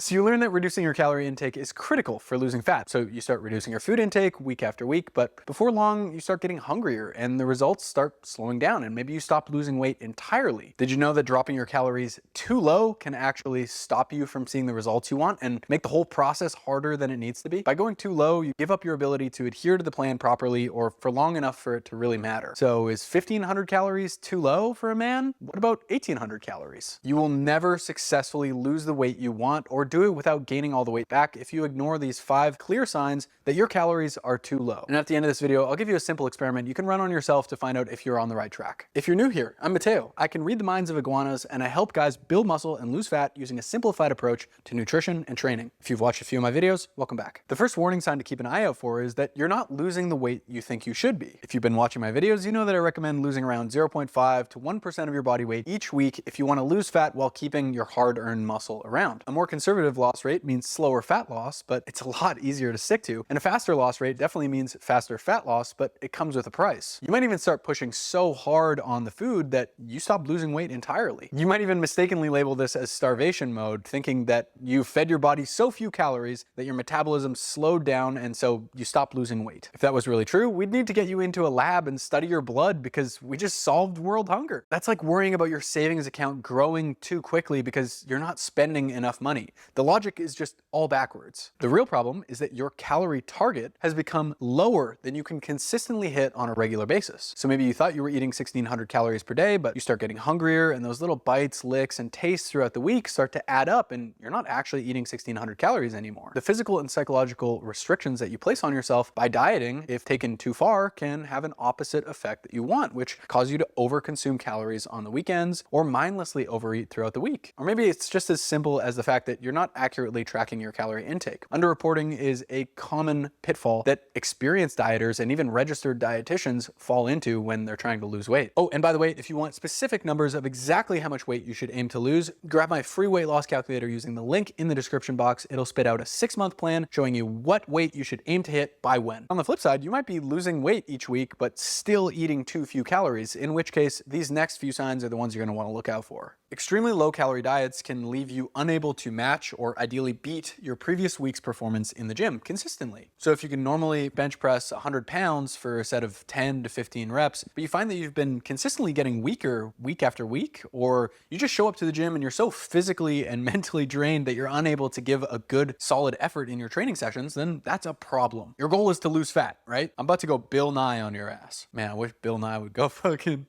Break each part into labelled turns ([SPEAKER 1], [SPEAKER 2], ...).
[SPEAKER 1] So you learn that reducing your calorie intake is critical for losing fat. So you start reducing your food intake week after week, but before long you start getting hungrier and the results start slowing down and maybe you stop losing weight entirely. Did you know that dropping your calories too low can actually stop you from seeing the results you want and make the whole process harder than it needs to be? By going too low, you give up your ability to adhere to the plan properly or for long enough for it to really matter. So is 1500 calories too low for a man? What about 1800 calories? You will never successfully lose the weight you want or do it without gaining all the weight back if you ignore these 5 clear signs that your calories are too low. And at the end of this video, I'll give you a simple experiment you can run on yourself to find out if you're on the right track. If you're new here, I'm Matteo. I can read the minds of iguanas and I help guys build muscle and lose fat using a simplified approach to nutrition and training. If you've watched a few of my videos, welcome back. The first warning sign to keep an eye out for is that you're not losing the weight you think you should be. If you've been watching my videos, you know that I recommend losing around 0.5 to 1% of your body weight each week if you want to lose fat while keeping your hard-earned muscle around. A more conservative loss rate means slower fat loss, but it's a lot easier to stick to. And a faster loss rate definitely means faster fat loss, but it comes with a price. You might even start pushing so hard on the food that you stop losing weight entirely. You might even mistakenly label this as starvation mode, thinking that you fed your body so few calories that your metabolism slowed down and so you stopped losing weight. If that was really true, we'd need to get you into a lab and study your blood because we just solved world hunger. That's like worrying about your savings account growing too quickly because you're not spending enough money. The logic is just all backwards. The real problem is that your calorie target has become lower than you can consistently hit on a regular basis. So maybe you thought you were eating 1600 calories per day, but you start getting hungrier and those little bites, licks, and tastes throughout the week start to add up and you're not actually eating 1600 calories anymore. The physical and psychological restrictions that you place on yourself by dieting, if taken too far, can have an opposite effect that you want, which cause you to overconsume calories on the weekends or mindlessly overeat throughout the week. Or maybe it's just as simple as the fact that you're not accurately tracking your calorie intake. Underreporting is a common pitfall that experienced dieters and even registered dietitians fall into when they're trying to lose weight. Oh, and by the way, if you want specific numbers of exactly how much weight you should aim to lose, grab my free weight loss calculator using the link in the description box. It'll spit out a 6-month plan showing you what weight you should aim to hit by when. On the flip side, you might be losing weight each week, but still eating too few calories, in which case these next few signs are the ones you're going to want to look out for. Extremely low calorie diets can leave you unable to match or ideally beat your previous week's performance in the gym consistently. So if you can normally bench press 100 pounds for a set of 10 to 15 reps, but you find that you've been consistently getting weaker week after week, or you just show up to the gym and you're so physically and mentally drained that you're unable to give a good solid effort in your training sessions, then that's a problem. Your goal is to lose fat, right? I'm about to go Bill Nye on your ass. Man, I wish Bill Nye would go fucking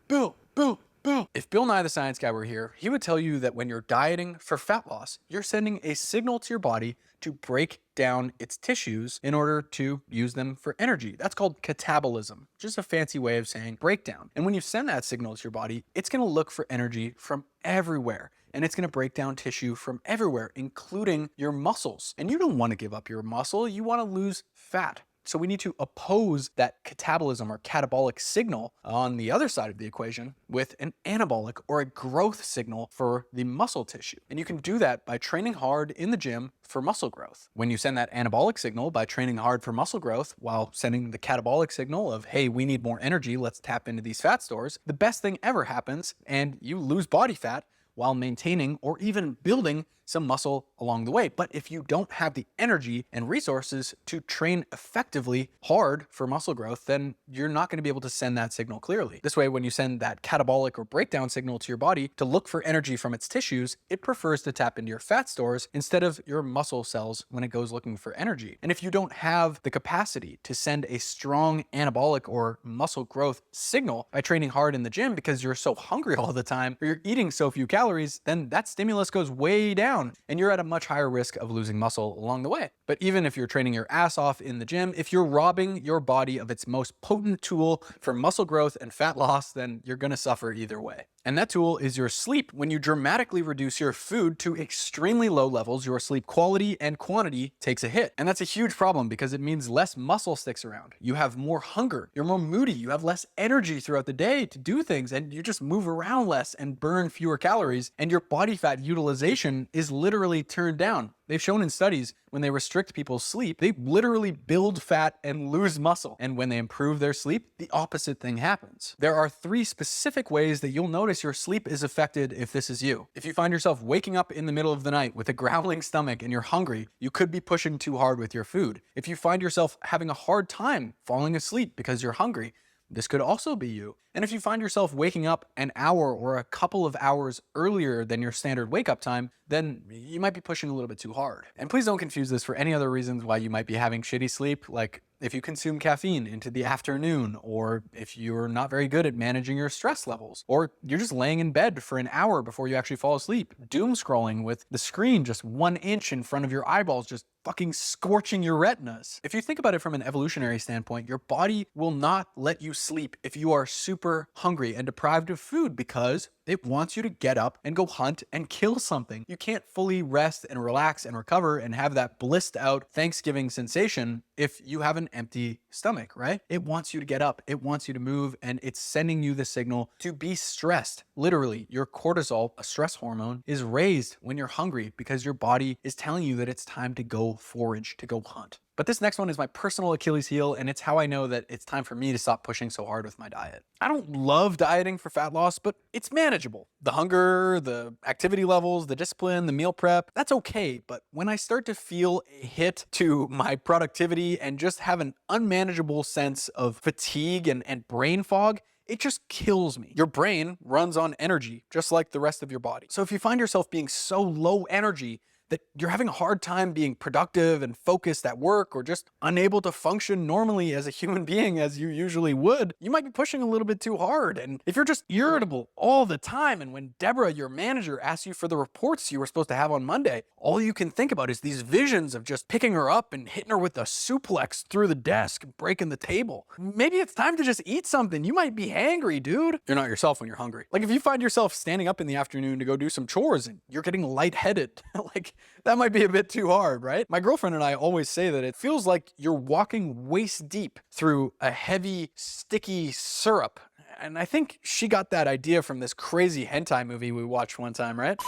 [SPEAKER 1] Bill. If Bill Nye the Science Guy were here, he would tell you that when you're dieting for fat loss, you're sending a signal to your body to break down its tissues in order to use them for energy. That's called catabolism, just a fancy way of saying breakdown. And when you send that signal to your body, it's gonna look for energy from everywhere. And it's gonna break down tissue from everywhere, including your muscles. And you don't wanna give up your muscle, you wanna lose fat. So we need to oppose that catabolism or catabolic signal on the other side of the equation with an anabolic or a growth signal for the muscle tissue. And you can do that by training hard in the gym for muscle growth. When you send that anabolic signal by training hard for muscle growth while sending the catabolic signal of, hey, we need more energy, let's tap into these fat stores, the best thing ever happens and you lose body fat while maintaining or even building some muscle along the way. But if you don't have the energy and resources to train effectively hard for muscle growth, then you're not going to be able to send that signal clearly. This way, when you send that catabolic or breakdown signal to your body to look for energy from its tissues, it prefers to tap into your fat stores instead of your muscle cells when it goes looking for energy. And if you don't have the capacity to send a strong anabolic or muscle growth signal by training hard in the gym because you're so hungry all the time or you're eating so few calories, then that stimulus goes way down and you're at a much higher risk of losing muscle along the way. But even if you're training your ass off in the gym, if you're robbing your body of its most potent tool for muscle growth and fat loss, then you're gonna suffer either way. And that tool is your sleep. When you dramatically reduce your food to extremely low levels, your sleep quality and quantity takes a hit. And that's a huge problem because it means less muscle sticks around. You have more hunger, you're more moody, you have less energy throughout the day to do things, and you just move around less and burn fewer calories, and your body fat utilization is literally turned down. They've shown in studies when they restrict people's sleep, they literally build fat and lose muscle. And when they improve their sleep, the opposite thing happens. There are 3 specific ways that you'll notice your sleep is affected if this is you. If you find yourself waking up in the middle of the night with a growling stomach and you're hungry, you could be pushing too hard with your food. If you find yourself having a hard time falling asleep because you're hungry, this could also be you. And if you find yourself waking up an hour or a couple of hours earlier than your standard wake up time, then you might be pushing a little bit too hard. And please don't confuse this for any other reasons why you might be having shitty sleep, like if you consume caffeine into the afternoon, or if you're not very good at managing your stress levels, or you're just laying in bed for an hour before you actually fall asleep, doom scrolling with the screen just 1 inch in front of your eyeballs, just fucking scorching your retinas. If you think about it from an evolutionary standpoint, your body will not let you sleep if you are super hungry and deprived of food, because it wants you to get up and go hunt and kill something. You can't fully rest and relax and recover and have that blissed out Thanksgiving sensation if you have an empty stomach, right? It wants you to get up, it wants you to move, and it's sending you the signal to be stressed. Literally, your cortisol, a stress hormone, is raised when you're hungry because your body is telling you that it's time to go forage, to go hunt. But this next one is my personal Achilles heel, and it's how I know that it's time for me to stop pushing so hard with my diet. I don't love dieting for fat loss, but it's manageable. The hunger, the activity levels, the discipline, the meal prep, that's okay. But when I start to feel a hit to my productivity and just have an unmanageable sense of fatigue and brain fog, it just kills me. Your brain runs on energy, just like the rest of your body. So if you find yourself being so low energy that you're having a hard time being productive and focused at work, or just unable to function normally as a human being as you usually would, you might be pushing a little bit too hard. And if you're just irritable all the time, and when Deborah, your manager, asks you for the reports you were supposed to have on Monday, all you can think about is these visions of just picking her up and hitting her with a suplex through the desk and breaking the table. Maybe it's time to just eat something. You might be hangry, dude. You're not yourself when you're hungry. Like if you find yourself standing up in the afternoon to go do some chores and you're getting lightheaded, like that might be a bit too hard, right? My girlfriend and I always say that it feels like you're walking waist deep through a heavy, sticky syrup. And I think she got that idea from this crazy hentai movie we watched one time, right?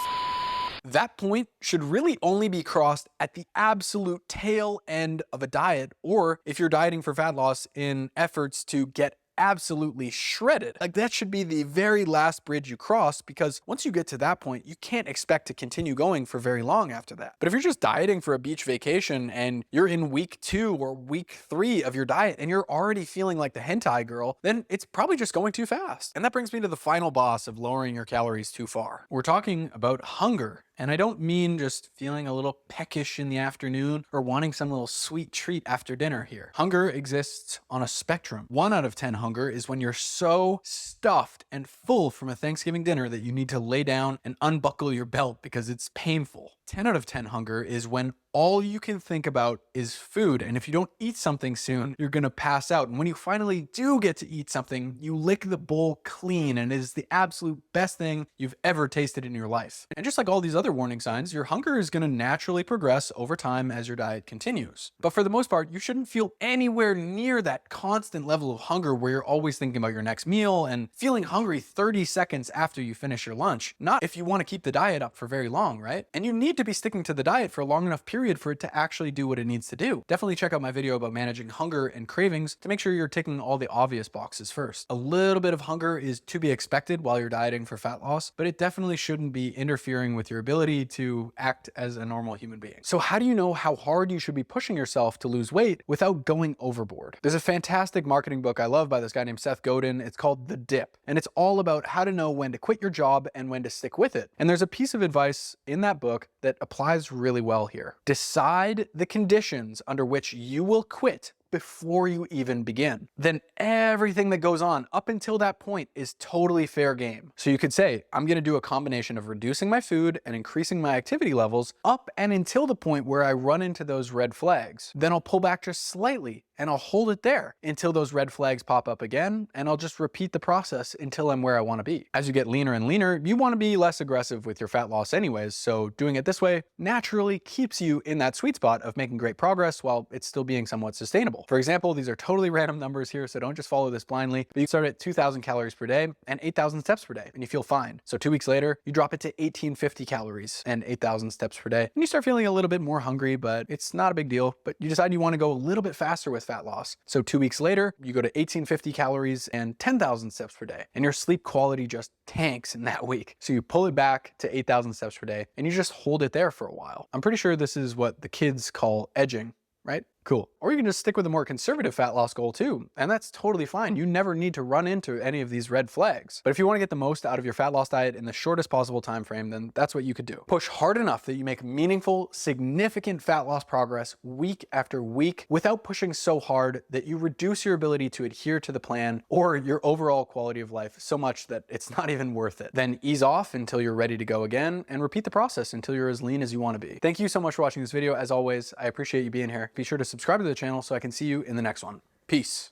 [SPEAKER 1] That point should really only be crossed at the absolute tail end of a diet, or if you're dieting for fat loss in efforts to get absolutely shredded. Like that should be the very last bridge you cross, because once you get to that point, you can't expect to continue going for very long after that. But if you're just dieting for a beach vacation and you're in week 2 or week 3 of your diet and you're already feeling like the hentai girl, then it's probably just going too fast. And that brings me to the final boss of lowering your calories too far. We're talking about hunger. And I don't mean just feeling a little peckish in the afternoon or wanting some little sweet treat after dinner here. Hunger exists on a spectrum. 1 out of 10 hunger is when you're so stuffed and full from a Thanksgiving dinner that you need to lay down and unbuckle your belt because it's painful. 10 out of 10 hunger is when all you can think about is food. And if you don't eat something soon, you're gonna pass out. And when you finally do get to eat something, you lick the bowl clean, and it is the absolute best thing you've ever tasted in your life. And just like all these other warning signs, your hunger is gonna naturally progress over time as your diet continues. But for the most part, you shouldn't feel anywhere near that constant level of hunger where you're always thinking about your next meal and feeling hungry 30 seconds after you finish your lunch. Not if you want to keep the diet up for very long, right? And you need to be sticking to the diet for a long enough period for it to actually do what it needs to do. Definitely check out my video about managing hunger and cravings to make sure you're ticking all the obvious boxes first. A little bit of hunger is to be expected while you're dieting for fat loss, but it definitely shouldn't be interfering with your ability to act as a normal human being. So how do you know how hard you should be pushing yourself to lose weight without going overboard? There's a fantastic marketing book I love by this guy named Seth Godin. It's called The Dip, and it's all about how to know when to quit your job and when to stick with it. And there's a piece of advice in that book that applies really well here. Decide the conditions under which you will quit before you even begin. Then everything that goes on up until that point is totally fair game. So you could say, I'm gonna do a combination of reducing my food and increasing my activity levels up and until the point where I run into those red flags. Then I'll pull back just slightly and I'll hold it there until those red flags pop up again, and I'll just repeat the process until I'm where I wanna be. As you get leaner and leaner, you wanna be less aggressive with your fat loss anyways, so doing it this way naturally keeps you in that sweet spot of making great progress while it's still being somewhat sustainable. goal. For example, these are totally random numbers here, so don't just follow this blindly, but you start at 2,000 calories per day and 8,000 steps per day, and you feel fine. So 2 weeks later, you drop it to 1,850 calories and 8,000 steps per day, and you start feeling a little bit more hungry, but it's not a big deal. But you decide you want to go a little bit faster with fat loss. So 2 weeks later, you go to 1,850 calories and 10,000 steps per day, and your sleep quality just tanks in that week. So you pull it back to 8,000 steps per day, and you just hold it there for a while. I'm pretty sure this is what the kids call edging, right? Cool. Or you can just stick with a more conservative fat loss goal too, and that's totally fine. You never need to run into any of these red flags. But if you want to get the most out of your fat loss diet in the shortest possible time frame, then that's what you could do. Push hard enough that you make meaningful, significant fat loss progress week after week without pushing so hard that you reduce your ability to adhere to the plan or your overall quality of life so much that it's not even worth it. Then ease off until you're ready to go again and repeat the process until you're as lean as you want to be. Thank you so much for watching this video. As always, I appreciate you being here. Be sure to subscribe to the channel so I can see you in the next one. Peace.